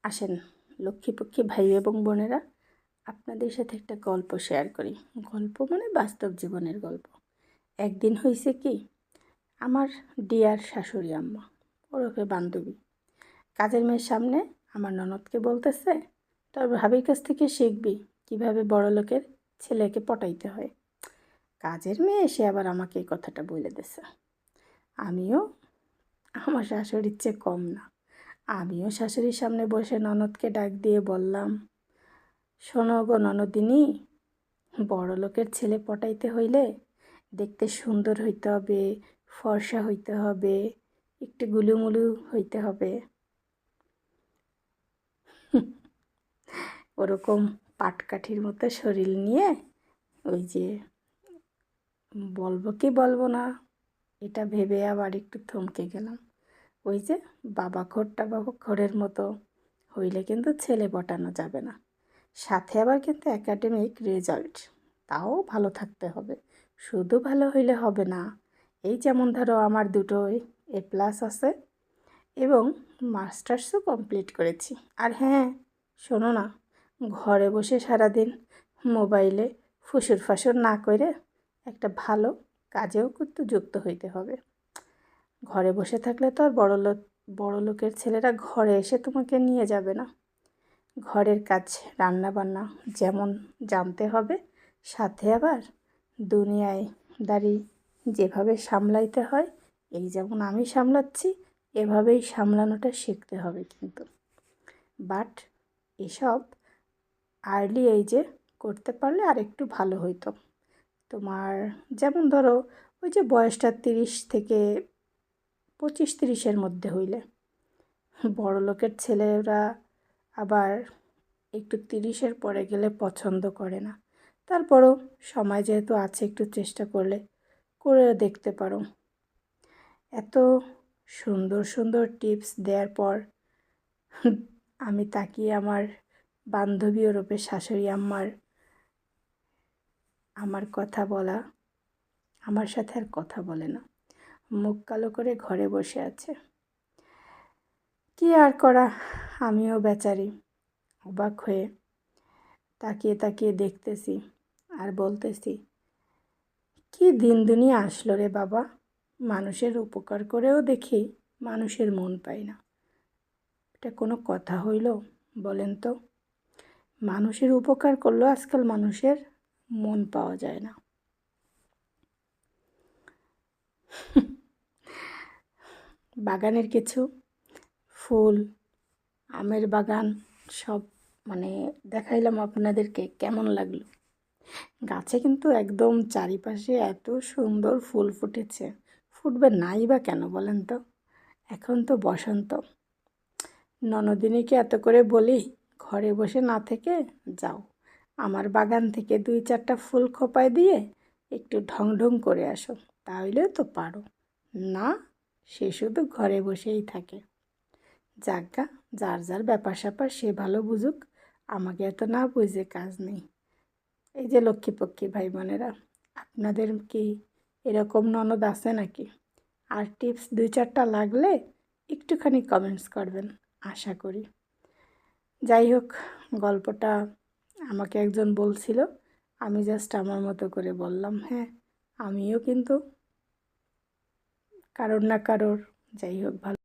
আসেন লক্ষ্মীপক্ষী ভাই এবং বোনেরা, আপনাদের সাথে একটা গল্প শেয়ার করি। গল্প মানে বাস্তব জীবনের গল্প। একদিন হয়েছে কি, আমার ডিয়ার শাশুড়ি আম্মা ওরফে বান্ধবী কাজের মেয়ের সামনে আমার ননদকে বলতেছে, তোর ভাবির কাছ থেকে শিখবি কিভাবে বড় লোকের ছেলেকে পটাইতে হয়। কাজের মেয়ে এসে আবার আমাকে এই কথাটা বলে দিছে। আমিও আমার শাশুড়ির চেয়ে কম না, আমিও শাশুড়ির সামনে বসে ননদকে ডাক দিয়ে বললাম, শোনো গো ননদিনী, বড় লোকের ছেলে পটাইতে হইলে দেখতে সুন্দর হইতে হবে, ফর্সা হইতে হবে, একটু গুলুমুলু হইতে হবে। ওরকম পাটকাঠির মতো শরীর নিয়ে ওই যে বলবো কি বলবো না এটা ভেবে আবার একটু থমকে গেলাম। ওই যে বাবা খোরের মতো হইলে কিন্তু ছেলে পটানো যাবে না, সাথে আবার কিন্তু একাডেমিক রেজাল্ট তাও ভালো থাকতে হবে। শুধু ভালো হইলে হবে না, এই যেমন ধরো আমার দুটো A+ আছে এবং মাস্টার্সও কমপ্লিট করেছি। আর হ্যাঁ, শোনো না, ঘরে বসে সারাদিন মোবাইলে ফুসুর ফাসুর না করে একটা ভালো কাজেও কিন্তু যুক্ত হইতে হবে। ঘরে বসে থাকলে তো আর বড় লোকের ছেলেরা ঘরে এসে তোমাকে নিয়ে যাবে না। ঘরের কাজ রান্নাবান্না যেমন জানতে হবে, সাথে আবার দুনিয়ায় দাঁড়িয়ে যেভাবে সামলাইতে হয়, এই যেমন আমি সামলাচ্ছি এভাবেই সামলানোটা শিখতে হবে কিন্তু। বাট এসব আর্লি এইজে করতে পারলে আর একটু ভালো হইতো। তোমার যেমন ধরো ওই যে বয়সটা 30 থেকে 25-30-এর মধ্যে হইলে, বড় লোকের ছেলেরা আবার একটু 30-এর পরে গেলে পছন্দ করে না। তারপরও সময় যেহেতু আছে, একটু চেষ্টা করলে করে দেখতে পারো। এত সুন্দর সুন্দর টিপস দেওয়ার পর আমি তাকিয়ে আমার বান্ধবী ওরূপে শাশুড়ি আমার কথা বলা, আমার সাথে আর কথা বলে না, মুখ কালো করে ঘরে বসে আছে। কি আর করা, আমিও বেচারি অবাক হয়ে তাকিয়ে তাকিয়ে দেখতেছি আর বলতেছি, কি দিন দুনিয়া আসলো রে বাবা, মানুষের উপকার করেও দেখি মানুষের মন পাই না। এটা কোনো কথা হইল বলেন তো? মানুষের উপকার করলেও আজকাল মানুষের মন পাওয়া যায় না। বাগানের কিছু ফুল, আমের বাগান সব মানে দেখাইলাম আপনাদেরকে, কেমন লাগলো? গাছে কিন্তু একদম চারিপাশে এত সুন্দর ফুল ফুটেছে। ফুটবে নাই বা কেন বলেন তো? এখন তো বসন্ত। ননদিনীকে এত করে বলি, ঘরে বসে না থেকে যাও আমার বাগান থেকে 2-4টা ফুল খোপায় দিয়ে একটু ঢং ঢং করে আসো, তাহলে তো পারো না। সে শুধু ঘরে বসেই থাকে। যাজ্ঞা, যার যার ব্যাপার স্যাপার সে ভালো বুঝুক, আমাকে এত না বুঝে কাজ নেই। এই যে লক্ষ্মীপক্ষী ভাই বোনেরা, আপনাদের কি এরকম ননদ আছে নাকি? আর টিপস 2-4টা লাগলে একটুখানি কমেন্টস করবেন, আশা করি। যাই হোক, গল্পটা আমাকে একজন বলছিল, আমি জাস্ট আমার মতো করে বললাম। হ্যাঁ, আমিও কিন্তু কারোর না কারোর, যাই হোক, ভালো